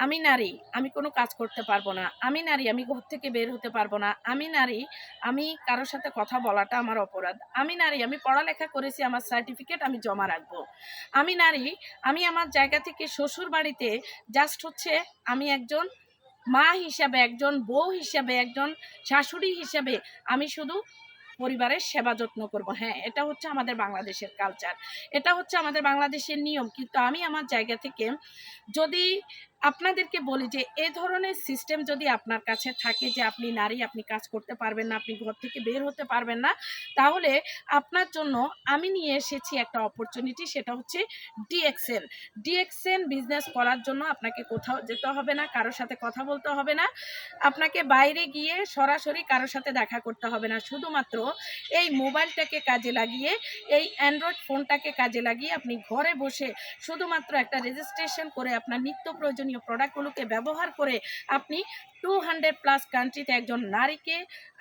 আমি নারী, আমি কোনো কাজ করতে পারবো না, আমি নারী, আমি ঘর থেকে বের হতে পারবো না, আমি নারী, আমি কারোর সাথে কথা বলাটা আমার অপরাধ, আমি নারী, আমি পড়ালেখা করেছি, আমার সার্টিফিকেট আমি জমা রাখবো, আমি নারী, আমি আমার জায়গা থেকে শ্বশুর বাড়িতে জাস্ট হচ্ছে আমি একজন মা হিসাবে, একজন বউ হিসাবে, একজন শাশুড়ি হিসাবে আমি শুধু পরিবারের সেবা যত্ন করব। হ্যাঁ, এটা হচ্ছে আমাদের বাংলাদেশের কালচার, এটা হচ্ছে আমাদের বাংলাদেশের নিয়ম। কিন্তু আমি আমার জায়গা থেকে যদি আপনাদেরকে বলি যে এ ধরনের সিস্টেম যদি আপনার কাছে থাকে যে আপনি নারী, আপনি কাজ করতে পারবেন না, আপনি ঘর থেকে বের হতে পারবেন না, তাহলে আপনার জন্য আমি নিয়ে এসেছি একটা অপরচুনিটি, সেটা হচ্ছে ডিএক্সএন। ডিএক্সএন বিজনেস করার জন্য আপনাকে কোথাও যেতে হবে না, কারোর সাথে কথা বলতে হবে না, আপনাকে বাইরে গিয়ে সরাসরি কারোর সাথে দেখা করতে হবে না। শুধুমাত্র এই মোবাইলটাকে কাজে লাগিয়ে, এই অ্যান্ড্রয়েড ফোনটাকে কাজে লাগিয়ে আপনি ঘরে বসে শুধুমাত্র একটা রেজিস্ট্রেশন করে আপনার নিত্য প্রয়োজনীয় প্রোডাক্টগুলোকে ব্যবহার করে আপনি 200+ কান্ট্রিতে একজন নারীকে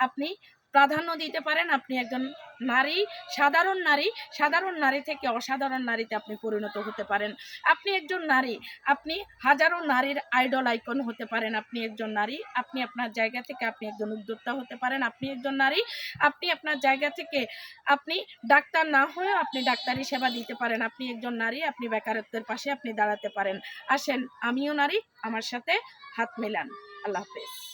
আপনি প্রাধান্য দিতে পারেন। আপনি একজন নারী, সাধারণ নারী থেকে অসাধারণ নারীতে আপনি পরিণত হতে পারেন। আপনি একজন নারী, আপনি হাজারো নারীর আইডল আইকন হতে পারেন। আপনি একজন নারী, আপনি আপনার জায়গা থেকে আপনি একজন উদ্যোক্তা হতে পারেন। আপনি একজন নারী, আপনি আপনার জায়গা থেকে আপনি ডাক্তার না হয়েও আপনি ডাক্তারি সেবা দিতে পারেন। আপনি একজন নারী, আপনি বেকারত্বের পাশে আপনি দাঁড়াতে পারেন। আসেন, আমিও নারী, আমার সাথে হাত মেলান। আল্লাহ হাফেজ।